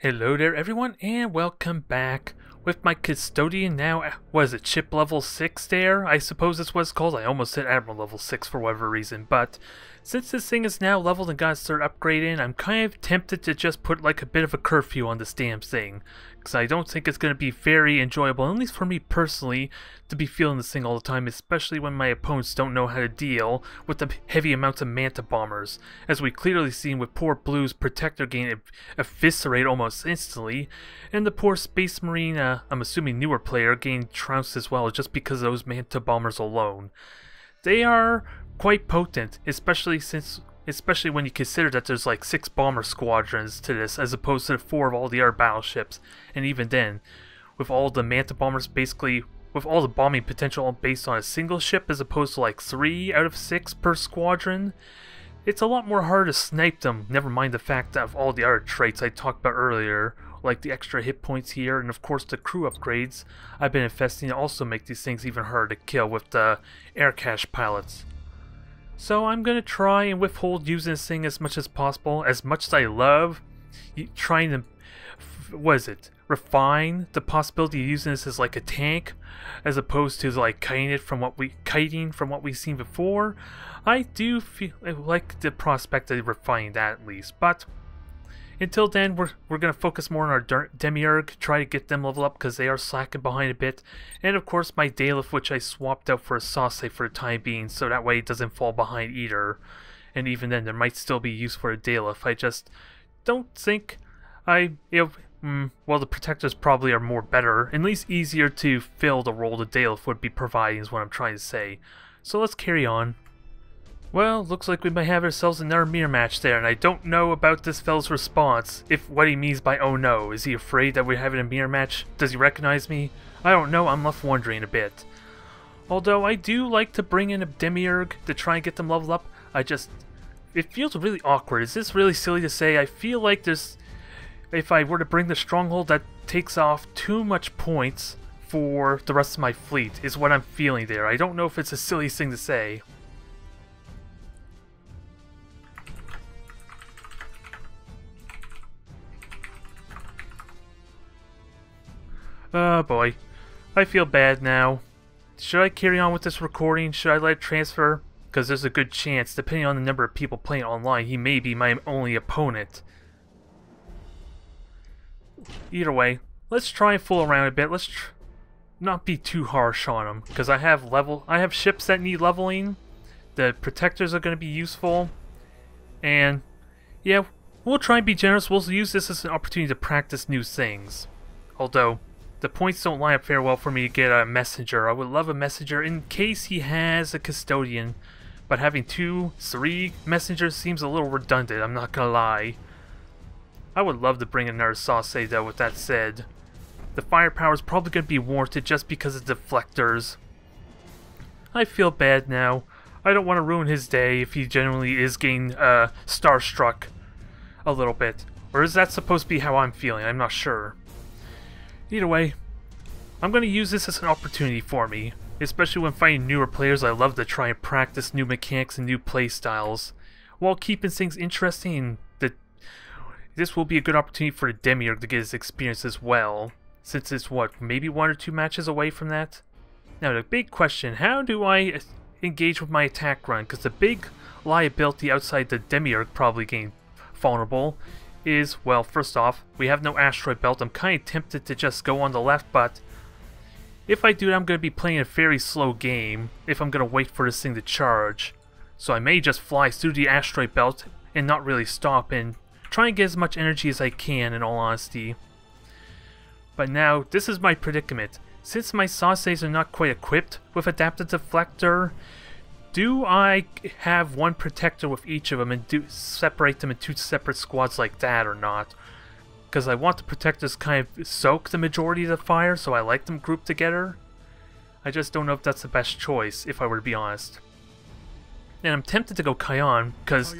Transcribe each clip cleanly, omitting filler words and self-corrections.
Hello there everyone, and welcome back with my Custodian now. What is it, ship level 6 there? I suppose this was called. I almost said Admiral level 6 for whatever reason, but since this thing is now leveled and got to start upgrading, I'm kind of tempted to just put like a bit of a curfew on this damn thing. Because I don't think it's going to be very enjoyable, at least for me personally, to be feeling this thing all the time, especially when my opponents don't know how to deal with the heavy amounts of Manta Bombers, as we clearly seen with poor Blue's Protector getting eviscerated almost instantly, and the poor Space Marine, I'm assuming newer player, getting trounced as well just because of those Manta Bombers alone. They are quite potent, especially when you consider that there's like 6 bomber squadrons to this as opposed to the 4 of all the other battleships, and even then, with all the Manta Bombers basically, with all the bombing potential based on a single ship as opposed to like 3 out of 6 per squadron, it's a lot more hard to snipe them, never mind the fact that of all the other traits I talked about earlier, like the extra hit points here, and of course the crew upgrades I've been investing to also make these things even harder to kill with the air cache pilots. So I'm going to try and withhold using this thing as much as possible, as much as I love trying to, refine the possibility of using this as like a tank, as opposed to like kiting from what we've seen before. I do feel like the prospect of refining that at least, but until then, we're going to focus more on our Demiurg, try to get them leveled up because they are slacking behind a bit. And of course my Dalef, which I swapped out for a Sauce for the time being, so that way it doesn't fall behind either. And even then, there might still be use for a Dalef. I just don't think well, the Protectors probably are more better, at least easier to fill the role the Dalef would be providing is what I'm trying to say. So let's carry on. Well, looks like we might have ourselves another mirror match there, and I don't know about this fella's response, if what he means by oh no. Is he afraid that we're having a mirror match? Does he recognize me? I don't know, I'm left wondering a bit. Although I do like to bring in a Demiurg to try and get them leveled up, it feels really awkward. Is this really silly to say? I feel like if I were to bring the Stronghold, that takes off too much points for the rest of my fleet, is what I'm feeling there. I don't know if it's the silliest thing to say. Oh boy, I feel bad now. Should I carry on with this recording? Should I let it transfer? Because there's a good chance, depending on the number of people playing online, he may be my only opponent. Either way, let's try and fool around a bit. Let's not be too harsh on him, because I have ships that need leveling. The Protectors are going to be useful, and yeah, we'll try and be generous. We'll use this as an opportunity to practice new things. Although the points don't line up very well for me to get a messenger. I would love a messenger in case he has a Custodian, but having 2, 3 messengers seems a little redundant, I'm not gonna lie. I would love to bring another Sauce though, with that said. The firepower is probably going to be warranted just because of deflectors. I feel bad now. I don't want to ruin his day if he generally is getting starstruck a little bit. Or is that supposed to be how I'm feeling? I'm not sure. Either way, I'm going to use this as an opportunity for me. Especially when fighting newer players, I love to try and practice new mechanics and new playstyles, while keeping things interesting. This will be a good opportunity for the Demiurg to get his experience as well, since it's maybe 1 or 2 matches away from that? Now the big question, how do I engage with my attack run? Because the big liability outside the Demiurg probably getting vulnerable is, well, first off, we have no asteroid belt. I'm kind of tempted to just go on the left, but if I do that, I'm going to be playing a very slow game if I'm going to wait for this thing to charge. So I may just fly through the asteroid belt and not really stop and try and get as much energy as I can, in all honesty. But now, this is my predicament. Since my Sauces are not quite equipped with Adaptive Deflector, do I have 1 Protector with each of them and separate them in 2 separate squads like that or not? Because I want the Protectors kind of soak the majority of the fire, so I like them grouped together. I just don't know if that's the best choice, if I were to be honest. And I'm tempted to go Kion, because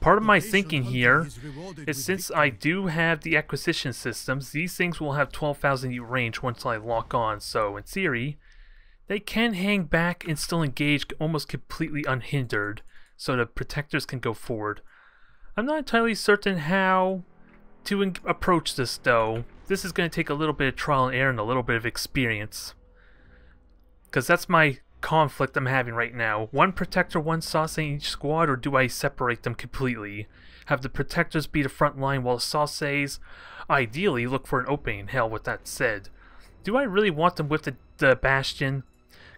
part of my thinking here is since I do have the acquisition systems, these things will have 12,000 range once I lock on, so in theory, they can hang back and still engage almost completely unhindered, so the Protectors can go forward. I'm not entirely certain how to approach this, though, this is going to take a little bit of trial and error and a little bit of experience. Because that's my conflict I'm having right now. One Protector, one Sauce in each squad, or do I separate them completely? Have the Protectors be the front line while Sauces ideally look for an opening. Hell, with that said, do I really want them with the Bastion?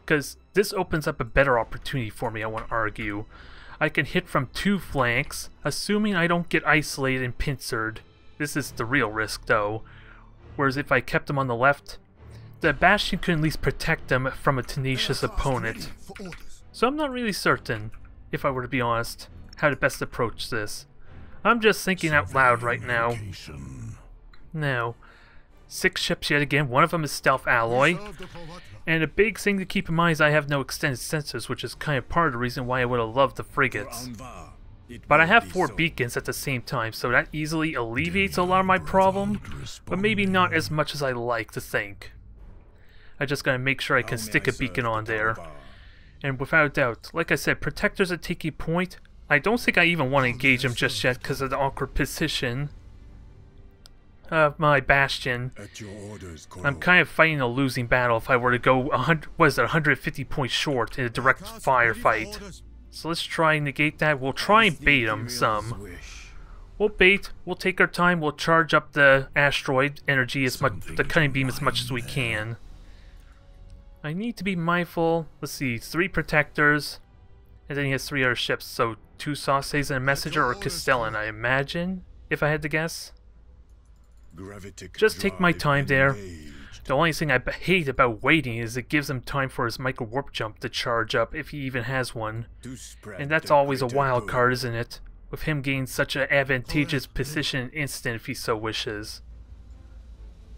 Because this opens up a better opportunity for me, I want to argue. I can hit from 2 flanks, assuming I don't get isolated and pincered. This is the real risk, though. Whereas if I kept them on the left, the Bastion could at least protect them from a tenacious opponent. So I'm not really certain, if I were to be honest, how to best approach this. I'm just thinking out loud right now. Now, 6 ships yet again, one of them is Stealth Alloy. And a big thing to keep in mind is I have no extended sensors, which is kind of part of the reason why I would have loved the frigates. But I have 4 beacons at the same time, so that easily alleviates a lot of my problem, but maybe not as much as I like to think. I just gotta make sure I can stick a beacon on there. And without a doubt, like I said, Protectors are taking point. I don't think I even want to engage them just yet because of the awkward position of my Bastion. I'm kind of fighting a losing battle if I were to go 150 points short in a direct firefight. So let's try and negate that. We'll try and bait them some. We'll bait, we'll take our time, we'll charge up the asteroid energy as much, the cutting beam as much as we can. I need to be mindful. Let's see, 3 Protectors, and then he has 3 other ships, so 2 Sauces and a Messenger, or Custodian, I imagine, if I had to guess. Just take my time there. The only thing I hate about waiting is it gives him time for his micro warp jump to charge up, if he even has one. And that's always a wild card, isn't it? With him gaining such an advantageous position in an instant if he so wishes.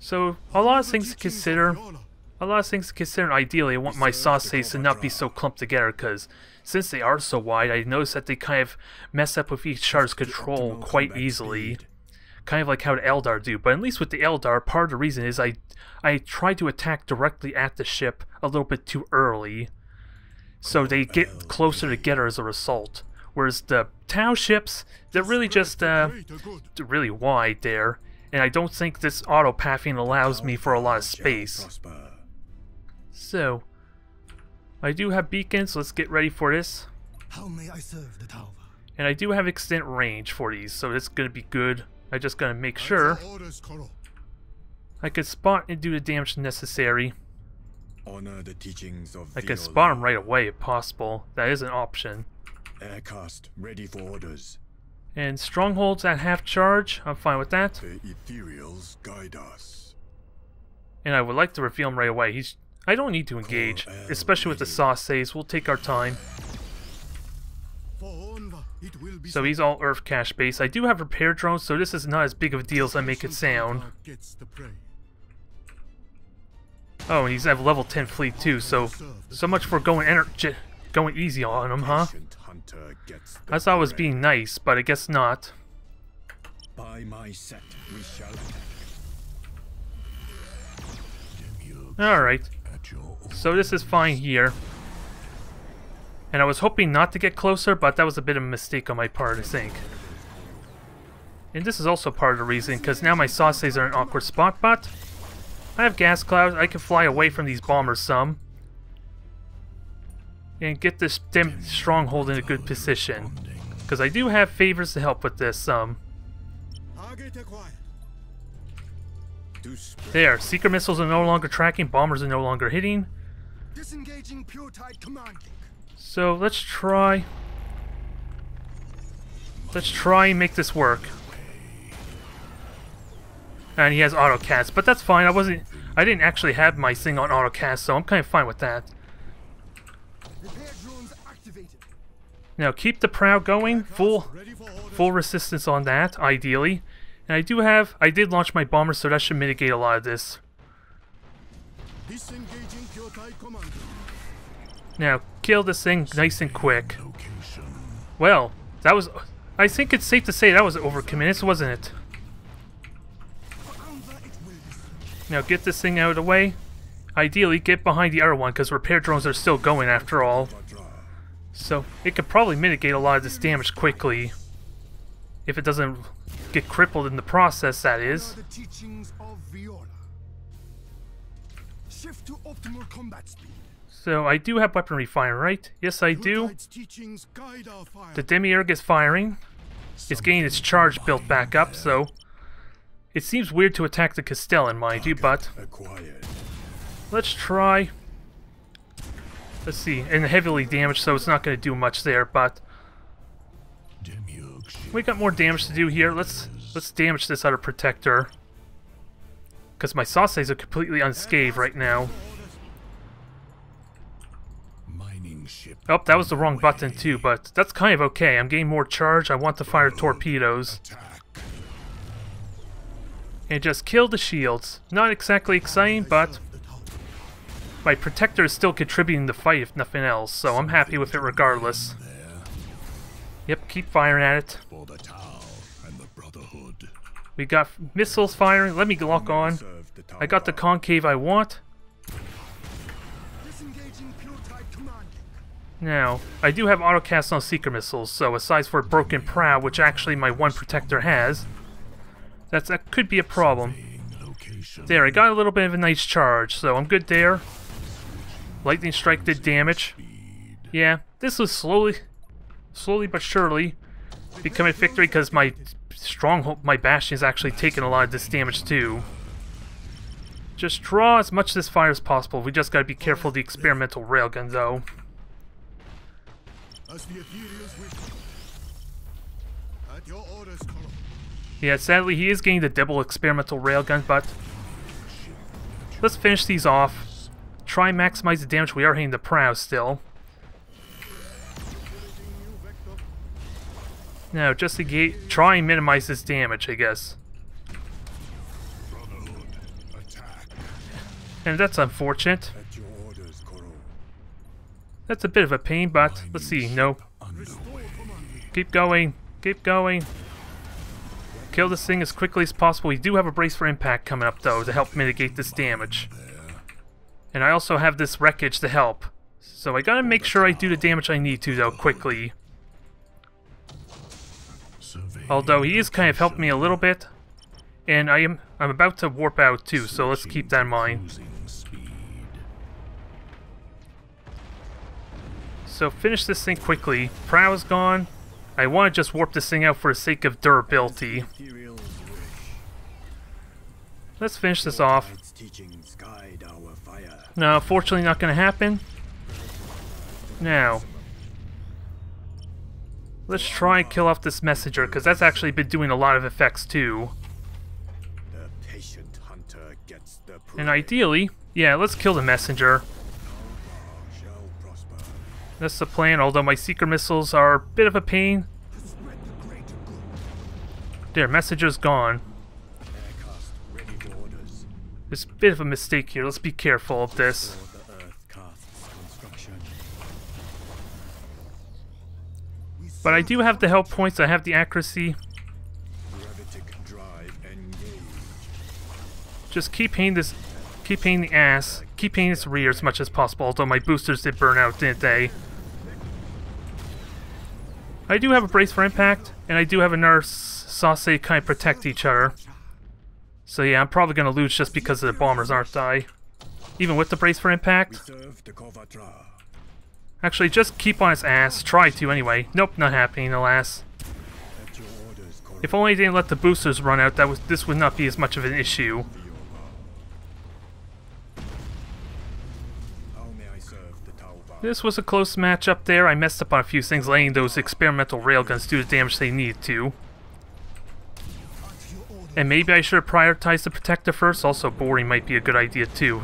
So, a lot of things to consider. And ideally I want my Sauces to not be so clumped together, because since they are so wide, I notice that they kind of mess up with each other's control quite easily. Kind of like how the Eldar do, but at least with the Eldar, part of the reason is I try to attack directly at the ship a little bit too early, so they get closer together as a result. Whereas the Tau ships, they're really just they're really wide there, and I don't think this auto-pathing allows me for a lot of space. So, I do have beacons, so let's get ready for this. How may I serve the tower? And I do have extended range for these, so it's going to be good. I just gotta make sure I can spot and do the damage necessary. I can spot them right away if possible. That is an option. Aircast ready for orders. And strongholds at half charge. I'm fine with that. The ethereals guide us. And I would like to reveal him right away. I don't need to engage, especially with the Sauces. We'll take our time. So he's all Earth cache base. I do have repair drones, so this is not as big of a deal as I make it sound. Oh, and he's have level 10 fleet too, so much for going easy on him, huh? I thought I was being nice, but I guess not. By my set, we shall Alright. So this is fine here. And I was hoping not to get closer, but that was a bit of a mistake on my part, I think. And this is also part of the reason, because now my Sauces are in an awkward spot, but I have gas clouds. I can fly away from these bombers some. And get this stronghold in a good position. Because I do have favors to help with this. There, secret missiles are no longer tracking, bombers are no longer hitting. Disengaging pure tide command. So let's try and make this work. And he has autocast, but that's fine. I didn't actually have my thing on autocast, so I'm kind of fine with that. Now keep the prow going, full resistance on that, ideally. And I did launch my bomber, so that should mitigate a lot of this. Now, kill this thing nice and quick. Well, that was... I think it's safe to say that was overcommit, wasn't it? Now get this thing out of the way. Ideally, get behind the other one, because repair drones are still going after all. So, it could probably mitigate a lot of this damage quickly. If it doesn't get crippled in the process, that is. The teachings of Viola. Shift to optimal combat speed. So I do have weaponry firing, right? Yes, I do. Puretide's teachings guide our fire. The Demiurg is firing. It's getting its charge built back up, so... It seems weird to attack the Custodian, mind you, but... Acquired. Let's try... Let's see, and heavily damaged, so it's not going to do much there, but... We got more damage to do here. Let's damage this other protector. Because my sauces are completely unscathed right now. Oh, that was the wrong button too, but that's kind of okay. I'm getting more charge. I want to fire torpedoes. And just kill the shields. Not exactly exciting, but my protector is still contributing to the fight if nothing else, so I'm happy with it regardless. Yep, keep firing at it. We got missiles firing. Let me lock on. I got the concave I want. Now, I do have autocast on seeker missiles, so aside for broken prow, which actually my one protector has, that could be a problem. There, I got a little bit of a nice charge, so I'm good there. Lightning strike did damage. Yeah, this was slowly but surely becoming victory because my stronghold, my bastion is actually taking a lot of this damage too. Just draw as much of this fire as possible. We just gotta be careful of the experimental railgun though. Yeah, sadly he is getting the double experimental railgun, but let's finish these off. Try and maximize the damage we are hitting the prow still. Now, just to try and minimize this damage, I guess. And that's unfortunate. That's a bit of a pain, but let's see. Nope. Keep going. Keep going. Kill this thing as quickly as possible. We do have a brace for impact coming up, though, to help mitigate this damage. And I also have this wreckage to help. So I gotta make sure I do the damage I need to, though, quickly. Although he is kind of helping me a little bit. And I'm about to warp out, too, so let's keep that in mind. So finish this thing quickly. Prow is gone. I want to just warp this thing out for the sake of durability. Let's finish this off. No, fortunately not going to happen. Now, let's try and kill off this messenger, because that's actually been doing a lot of effects too. And ideally, yeah, let's kill the messenger. That's the plan, although my seeker missiles are a bit of a pain. There, messenger's gone. There's a bit of a mistake here. Let's be careful of this. But I do have the help points, I have the accuracy. Just keep hitting this, keep hitting the ass, keep hitting its rear as much as possible, although my boosters did burn out, didn't they? I do have a brace for impact, and I do have another sauce to kind of protect each other. So yeah, I'm probably going to lose just because of the bombers, aren't I? Even with the brace for impact? Actually, just keep on its ass. Try to, anyway. Nope, not happening, alas. If only I didn't let the boosters run out, this would not be as much of an issue. This was a close match up there. I messed up on a few things, letting those experimental railguns do the damage they need to. And maybe I should have prioritized the protector first. Also, boring might be a good idea too.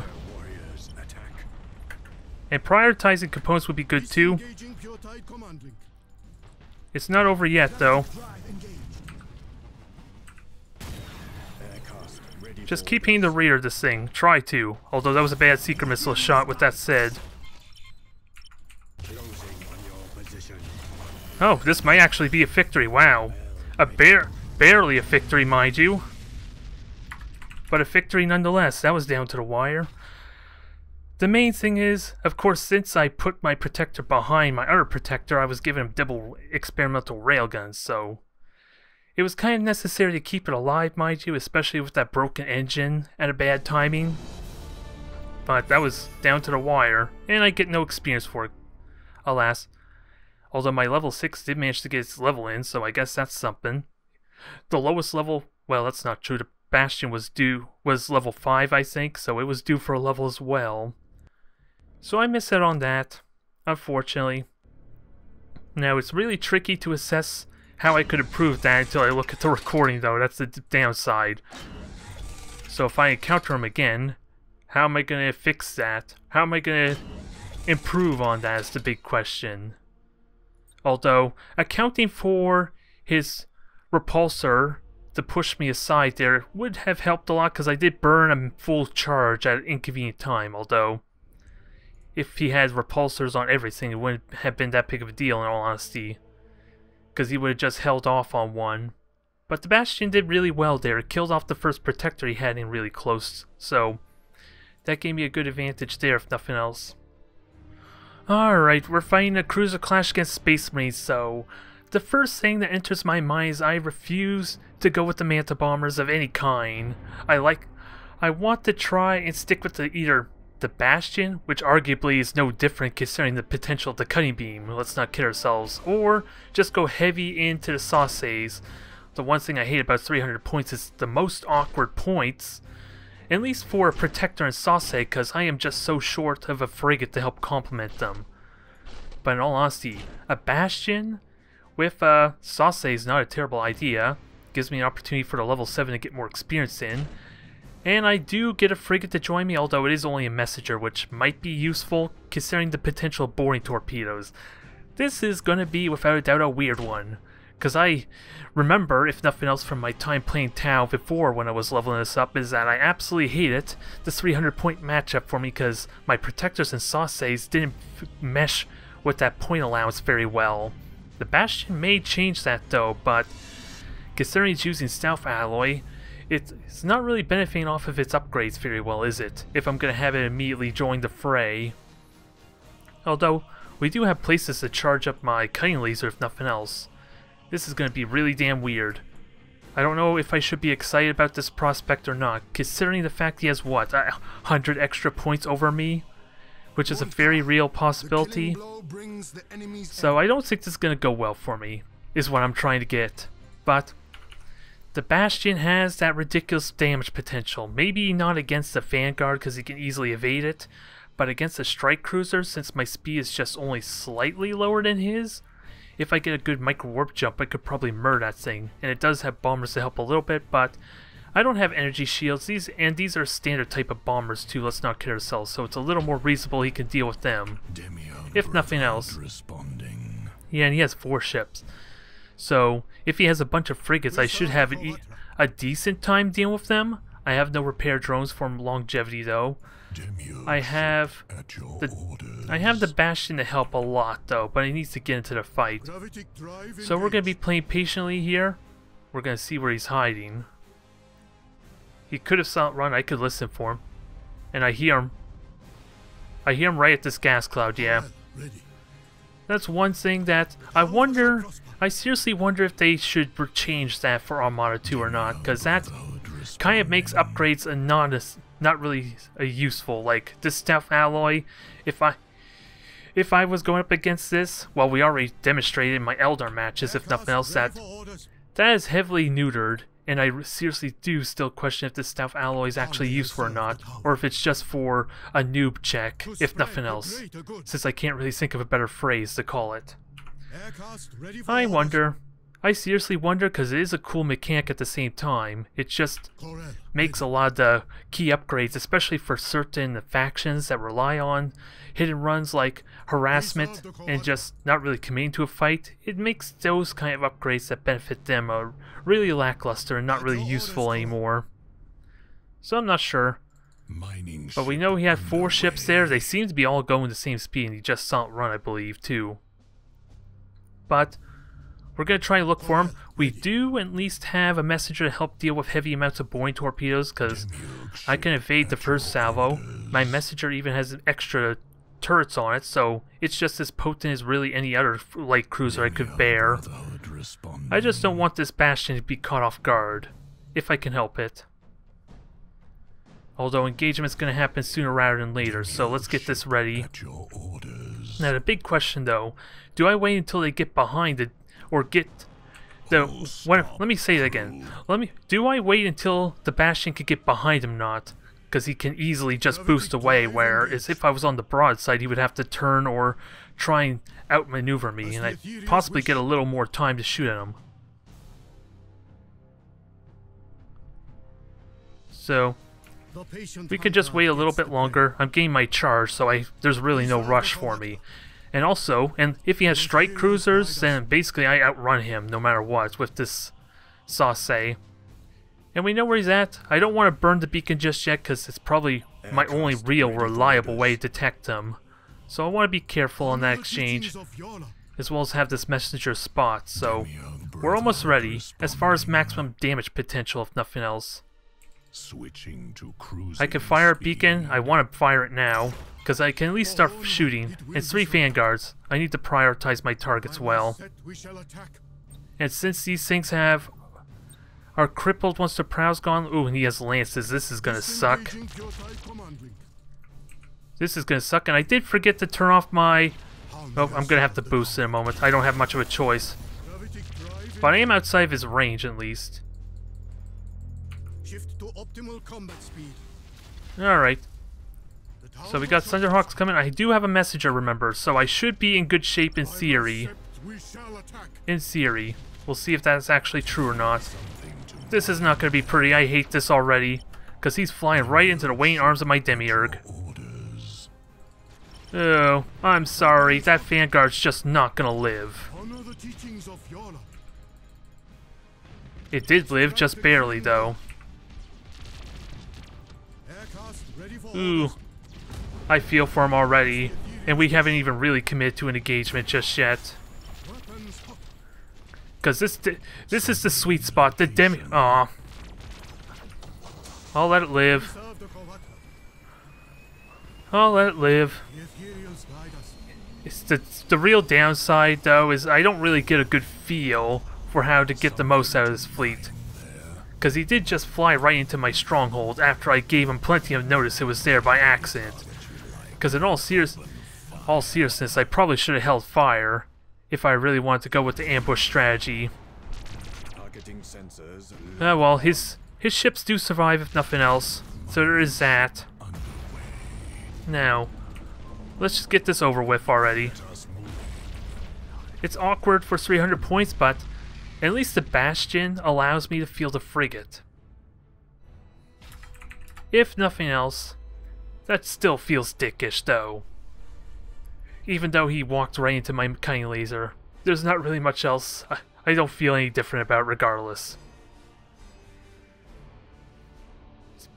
And prioritizing components would be good too. It's not over yet though. Just keep hitting the rear of this thing. Try to. Although that was a bad seeker missile shot, with that said. Oh, this might actually be a victory. Wow. Barely a victory, mind you. But a victory nonetheless. That was down to the wire. The main thing is, of course, since I put my protector behind my other protector, I was giving him double experimental railguns, so It was kind of necessary to keep it alive, mind you, especially with that broken engine at a bad timing. But that was down to the wire, and I get no experience for it, alas. Although my level 6 did manage to get its level in, so I guess that's something. The lowest level, well, that's not true. The Bastion was level 5, I think, so it was due for a level as well. So I missed out on that, unfortunately. Now, it's really tricky to assess how I could improve that until I look at the recording, though. That's the downside. So if I encounter him again, how am I going to fix that? How am I going to improve on that is the big question. Although, accounting for his repulsor to push me aside there would have helped a lot, because I did burn a full charge at an inconvenient time. Although, if he had repulsors on everything, it wouldn't have been that big of a deal in all honesty, because he would have just held off on one. But the Bastion did really well there. It killed off the first protector he had in really close, so that gave me a good advantage there if nothing else. Alright, we're fighting a cruiser clash against Space Marines, so the first thing that enters my mind is I refuse to go with the Manta Bombers of any kind. I want to try and stick with either the Bastion, which arguably is no different considering the potential of the cutting beam, let's not kid ourselves, or just go heavy into the Sauces. The one thing I hate about 300 points is the most awkward points, at least for a Protector and Sauce, because I am just so short of a frigate to help complement them. But in all honesty, a Bastion with Sauce is not a terrible idea. Gives me an opportunity for the level 7 to get more experience in. And I do get a frigate to join me, although it is only a messenger, which might be useful considering the potential boring torpedoes. This is going to be, without a doubt, a weird one. Because I remember, if nothing else from my time playing Tau before when I was leveling this up, is that I absolutely hated the 300 point matchup for me because my Protectors and Sauces didn't mesh with that point allowance very well. The Bastion may change that though, but considering it's using Stealth Alloy, it's not really benefiting off of its upgrades very well, is it? If I'm going to have it immediately join the fray. Although, we do have places to charge up my cutting laser if nothing else. This is going to be really damn weird. I don't know if I should be excited about this prospect or not, considering the fact he has, what, 100 extra points over me? Which is a very real possibility. So I don't think this is going to go well for me, is what I'm trying to get. But the Bastion has that ridiculous damage potential. Maybe not against the Vanguard because he can easily evade it, but against the Strike Cruiser, since my speed is just only slightly lower than his, if I get a good micro warp jump, I could probably murder that thing. And it does have bombers to help a little bit, but I don't have energy shields. These are standard type of bombers too, let's not kid ourselves, so it's a little more reasonable he can deal with them. Demiurg if nothing else. responding. Yeah, and he has 4 ships. So, if he has a bunch of frigates, I should have a decent time dealing with them. I have no repair drones for longevity though. Demiurg I have the Bastion to help a lot though, but he needs to get into the fight. So we're going to be playing patiently here. We're going to see where he's hiding. He could have silent run, I could listen for him. And I hear him. I hear him right at this gas cloud, yeah. That's one thing that I seriously wonder if they should change that for Armada 2 or not, because that kind of makes upgrades not really useful. Like this Stealth Alloy, if I was going up against this, well, we already demonstrated in my Eldar matches, if nothing else, that is heavily neutered, and I seriously do still question if this Stealth Alloy is actually useful or not, or if it's just for a noob check, if nothing else, since I can't really think of a better phrase to call it. I wonder. I seriously wonder, because it is a cool mechanic at the same time. It just makes a lot of the key upgrades, especially for certain factions that rely on hidden runs like harassment and just not really committing to a fight. It makes those kind of upgrades that benefit them really lackluster and not really useful anymore. So I'm not sure. But we know he had 4 ships there. They seem to be all going the same speed, and he just silent run, I believe, too. But we're going to try and look for him. We do at least have a messenger to help deal with heavy amounts of boring torpedoes, because I can evade the first salvo. My messenger even has an extra turrets on it, so it's just as potent as really any other light cruiser I could bear. I just don't want this Bastion to be caught off guard, if I can help it. Although engagement's going to happen sooner rather than later, so let's get this ready. Now the big question though, do I wait until they get behind it, or get the... let me say it again. Do I wait until the Bastion can get behind him not? Because he can easily just boost away, whereas if I was on the broadside he would have to turn or try and outmaneuver me, and I'd possibly get a little more time to shoot at him. So we could just wait a little bit longer. I'm getting my charge, so there's really no rush for me. And also, if he has strike cruisers, then basically I outrun him no matter what with this Sauce. And we know where he's at. I don't want to burn the beacon just yet because it's probably my only real reliable way to detect him. So I want to be careful on that exchange, as well as have this messenger spot. So we're almost ready, as far as maximum damage potential if nothing else. I can fire a beacon. I want to fire it now, because I can at least start shooting. It's 3 vanguards. I need to prioritize my targets well. And since these things are crippled once the prow's gone... Ooh, and he has lances. This is gonna suck. This is gonna suck, and I did forget to turn off my... Oh, I'm gonna have to boost in a moment. I don't have much of a choice. But I am outside of his range, at least. Alright. So we got Thunderhawks coming. I do have a messenger, remember, so I should be in good shape in theory. In theory. We'll see if that's actually true or not. This is not going to be pretty. I hate this already, because he's flying right into the waiting arms of my Demiurg. Oh, I'm sorry. That Vanguard's just not going to live. It did live, just barely, though. Ooh. I feel for him already, and we haven't even really committed to an engagement just yet. Because this is the sweet spot. The Aw. I'll let it live. I'll let it live. It's the real downside, though, is I don't really get a good feel for how to get the most out of this fleet. Because he did just fly right into my stronghold after I gave him plenty of notice it was there by accident. Because in all seriousness, I probably should have held fire if I really wanted to go with the ambush strategy. Well, his ships do survive if nothing else, so there is that. Now, let's just get this over with already. It's awkward for 300 points, but at least the Bastion allows me to field a frigate. If nothing else, that still feels dickish though. Even though he walked right into my cunning laser, there's not really much else I don't feel any different about regardless.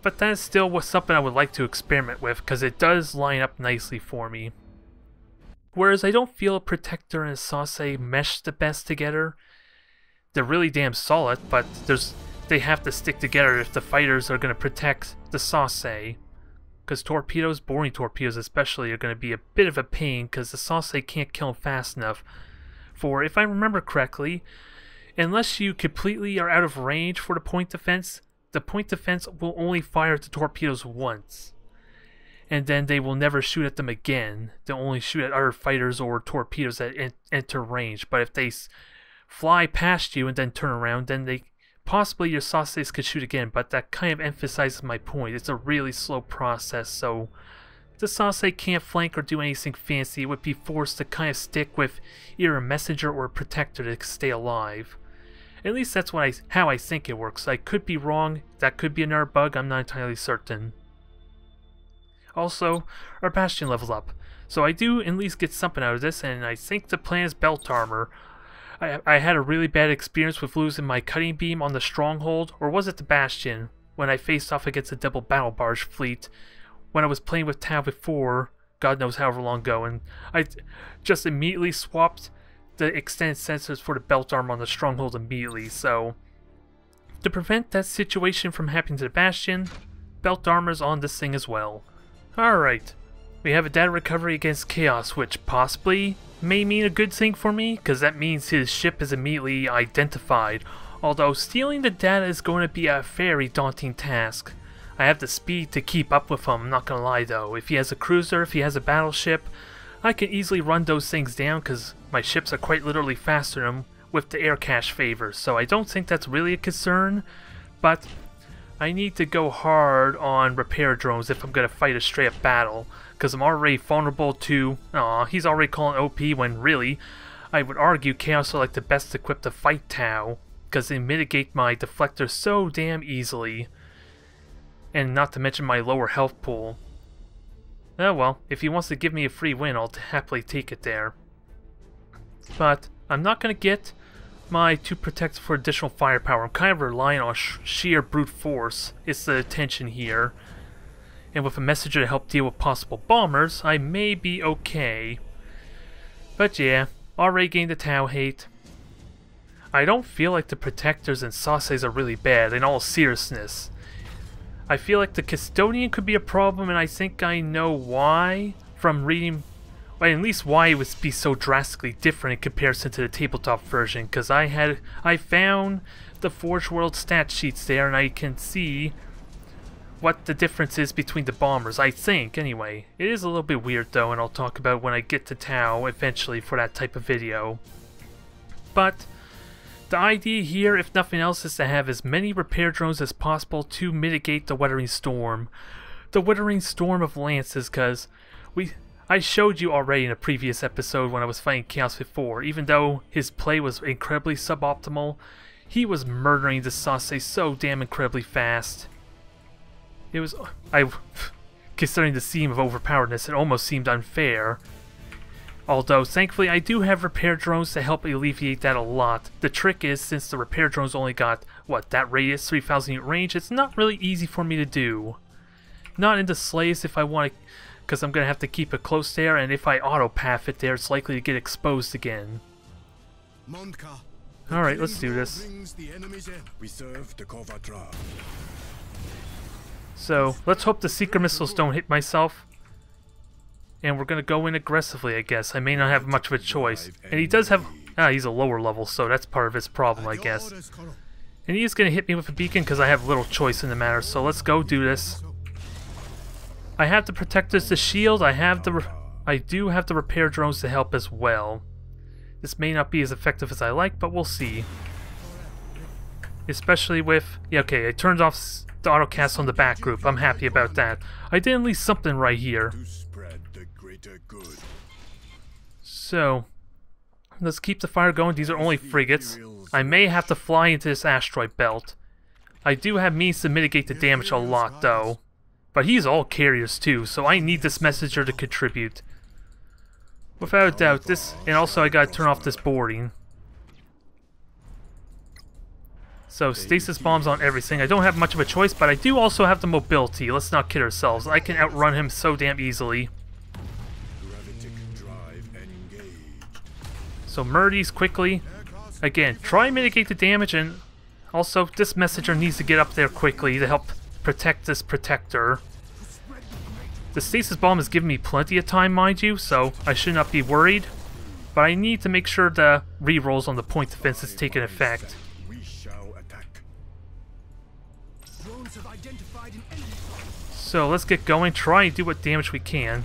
But that still was something I would like to experiment with, because it does line up nicely for me. Whereas I don't feel a Protector and a Sauce mesh the best together. They're really damn solid, but they have to stick together if the fighters are going to protect the Sauce. Because torpedoes, boring torpedoes especially, are going to be a bit of a pain because the Sauce can't kill them fast enough. For, if I remember correctly, unless you completely are out of range for the point defense will only fire at the torpedoes once. And then they will never shoot at them again. They'll only shoot at other fighters or torpedoes that enter range. But if they fly past you and then turn around, then possibly your Sauces could shoot again, but that kind of emphasizes my point. It's a really slow process, so if the Sauce can't flank or do anything fancy, it would be forced to kind of stick with either a messenger or a protector to stay alive. At least that's how I think it works. I could be wrong. That could be another bug. I'm not entirely certain. Also, our Bastion levels up, so I do at least get something out of this, and I think the plan is belt armor. I had a really bad experience with losing my cutting beam on the stronghold, or was it the Bastion, when I faced off against a double battle barge fleet when I was playing with Tau before, God knows however long ago, and I just immediately swapped the extended sensors for the belt armor on the stronghold immediately. So to prevent that situation from happening to the Bastion, belt armor's on this thing as well. Alright, We have a data recovery against Chaos, which possibly may mean a good thing for me, because that means his ship is immediately identified. Although stealing the data is going to be a very daunting task. I have the speed to keep up with him, I'm not gonna lie though. If he has a cruiser, if he has a battleship, I can easily run those things down because my ships are quite literally faster than him with the air cache favors. So I don't think that's really a concern, but I need to go hard on repair drones if I'm gonna fight a straight up battle. Because I'm already vulnerable to... he's already calling OP when really, I would argue Chaos are like the best equipped to fight Tau. Because they mitigate my deflector so damn easily. And not to mention my lower health pool. Oh well, if he wants to give me a free win, I'll happily take it there. But I'm not going to get my 2 protects for additional firepower. I'm kind of relying on sheer brute force. It's the attention here. And with a messenger to help deal with possible bombers, I may be okay. But yeah, already gained the Tau hate. I don't feel like the protectors and sauces are really bad, in all seriousness. I feel like the Custodian could be a problem, and I think I know why from reading, well, at least why it would be so drastically different in comparison to the tabletop version, because I found the Forge World stat sheets there, and I can see what the difference is between the bombers, I think, anyway. It is a little bit weird though, and I'll talk about when I get to Tau eventually for that type of video. But the idea here, if nothing else, is to have as many repair drones as possible to mitigate the Withering Storm. The Withering Storm of Lances, because I showed you already in a previous episode when I was fighting Chaos before, even though his play was incredibly suboptimal, he was murdering the Sauce so damn incredibly fast. It was... considering the theme of overpoweredness, it almost seemed unfair. Although, thankfully, I do have repair drones to help alleviate that a lot. The trick is, since the repair drones only got, what, that radius, 3,000 unit range, it's not really easy for me to do. Not into slaves if I want to, because I'm going to have to keep it close there, and if I auto-path it there, it's likely to get exposed again. Alright, let's do this. So, let's hope the Seeker missiles don't hit myself. And we're going to go in aggressively, I guess. I may not have much of a choice. And he does have... he's a lower level, so that's part of his problem, I guess. And he is going to hit me with a beacon because I have little choice in the matter. So let's go do this. I have the protectors to shield. I do have the repair drones to help as well. This may not be as effective as I like, but we'll see. Especially with... yeah, okay, I turned off the autocast on the back group. I'm happy about that. I did at least something right here. So, let's keep the fire going. These are only frigates. I may have to fly into this asteroid belt. I do have means to mitigate the damage a lot, though. But he's all carriers, too, so I need this messenger to contribute. Without a doubt, this... and also I gotta turn off this boarding. So, stasis bombs on everything. I don't have much of a choice, but I do also have the mobility. Let's not kid ourselves. I can outrun him so damn easily. So murder these quickly. Again, try and mitigate the damage, and also this messenger needs to get up there quickly to help protect this protector. The stasis bomb has given me plenty of time, mind you, so I should not be worried. But I need to make sure the rerolls on the point defense is taking effect. So let's get going, try and do what damage we can.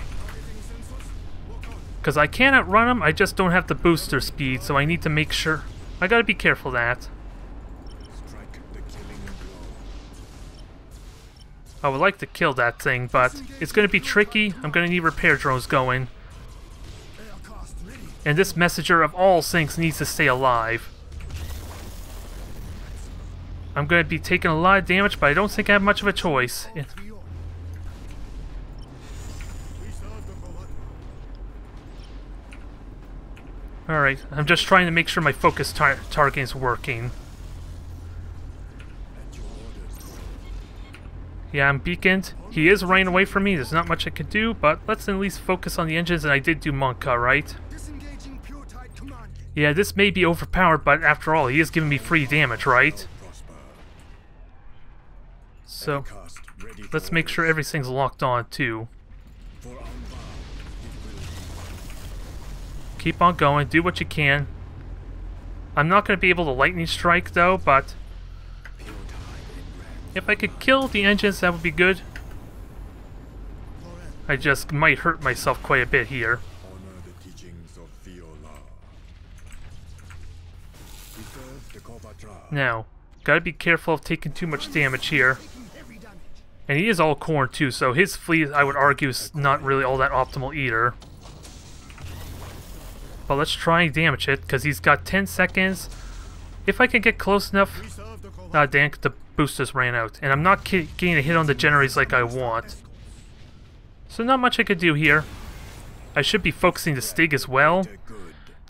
Because I can outrun him, I just don't have the booster speed, so I need to make sure... I gotta be careful of that. I would like to kill that thing, but it's gonna be tricky. I'm gonna need repair drones going. And this messenger of all things needs to stay alive. I'm gonna be taking a lot of damage, but I don't think I have much of a choice. Alright, I'm just trying to make sure my focus targeting is working. Yeah, I'm beaconed. He is running away from me, there's not much I can do, but let's at least focus on the engines, and I did do Monka, right? Yeah, this may be overpowered, but after all, he is giving me free damage, right? So, let's make sure everything's locked on, too. Keep on going. Do what you can. I'm not going to be able to lightning strike, though, but if I could kill the engines, that would be good. I just might hurt myself quite a bit here. Honor the teachings of Viola. Preserve the Kovatra. Now, gotta be careful of taking too much damage here. And he is all corn too, so his fleet, I would argue, is not really all that optimal either. But let's try and damage it, because he's got 10 seconds. If I can get close enough... Ah, damn, the boosters ran out. And I'm not getting a hit on the generators like I want. So not much I could do here. I should be focusing the Stig as well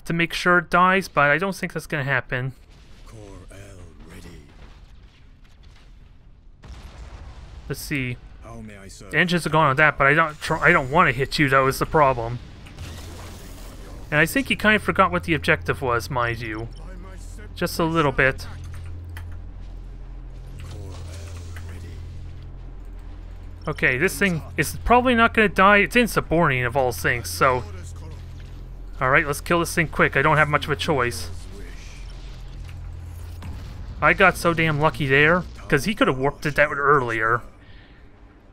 to make sure it dies, but I don't think that's going to happen. Let's see. The engines are gone on that, but I don't want to hit you, though, is the problem. And I think he kind of forgot what the objective was, mind you. Just a little bit. Okay, this thing is probably not going to die. It's insubordinate of all things, so... Alright, let's kill this thing quick. I don't have much of a choice. I got so damn lucky there, because he could have warped it out earlier.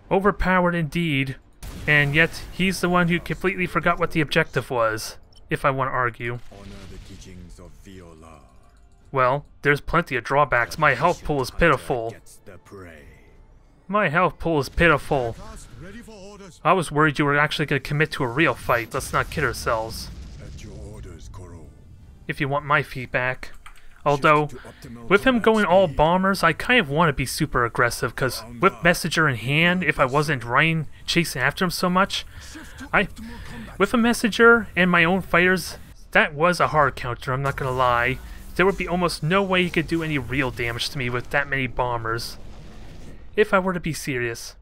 Overpowered indeed, and yet he's the one who completely forgot what the objective was, if I want to argue. Well, there's plenty of drawbacks. My health pool is pitiful. My health pool is pitiful. I was worried you were actually going to commit to a real fight. Let's not kid ourselves. If you want my feedback. Although, with him going all bombers, I kind of want to be super aggressive, because with Messenger in hand, if I wasn't running, chasing after him so much, with a Messenger and my own fighters, that was a hard counter, I'm not going to lie. There would be almost no way he could do any real damage to me with that many bombers. If I were to be serious.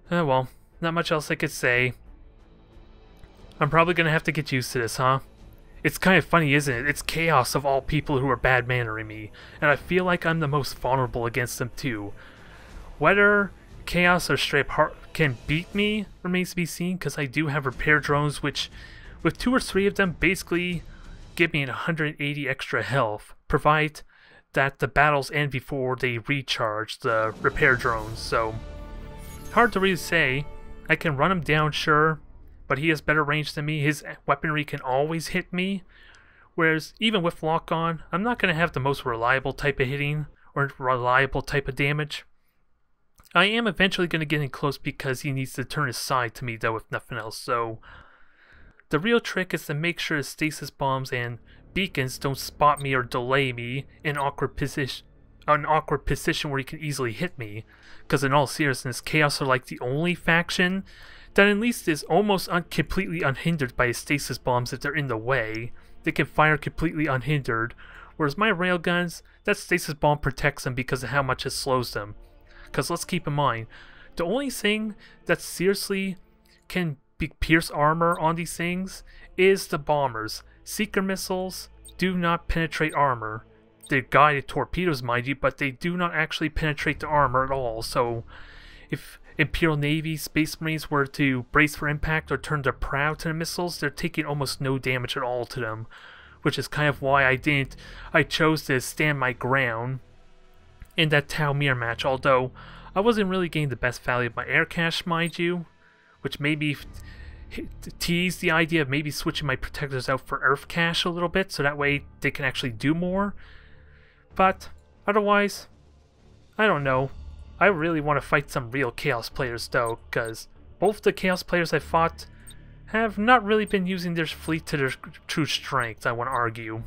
Oh well, not much else I could say. I'm probably going to have to get used to this, huh? It's kind of funny, isn't it? It's Chaos of all people who are bad-mannering me, and I feel like I'm the most vulnerable against them too. Whether Chaos or Straight Heart can beat me remains to be seen, because I do have repair drones, which, with 2 or 3 of them, basically give me 180 extra health, provide that the battles end before they recharge the repair drones, so hard to really say. I can run him down, sure, but he has better range than me. His weaponry can always hit me, whereas even with lock-on, I'm not going to have the most reliable type of hitting or reliable type of damage. I am eventually going to get in close because he needs to turn his side to me, though, if nothing else, so the real trick is to make sure stasis bombs and beacons don't spot me or delay me in an awkward position where he can easily hit me, because in all seriousness, Chaos are like the only faction that at least is almost completely unhindered by stasis bombs if they're in the way. They can fire completely unhindered, whereas my railguns, that stasis bomb protects them because of how much it slows them. Because let's keep in mind, the only thing that seriously can pierce armor on these things is the bombers. Seeker missiles do not penetrate armor. They're guided torpedoes, mind you, but they do not actually penetrate the armor at all. So if Imperial Navy, Space Marines were to brace for impact or turn their prow to the missiles, they're taking almost no damage at all to them, which is kind of why I chose to stand my ground in that Tau Mir match, although I wasn't really getting the best value of my air cache, mind you, which maybe teased the idea of maybe switching my protectors out for Earth cache a little bit, so that way they can actually do more. But otherwise, I don't know. I really want to fight some real Chaos players though, because both the Chaos players I fought have not really been using their fleet to their true strength, I want to argue.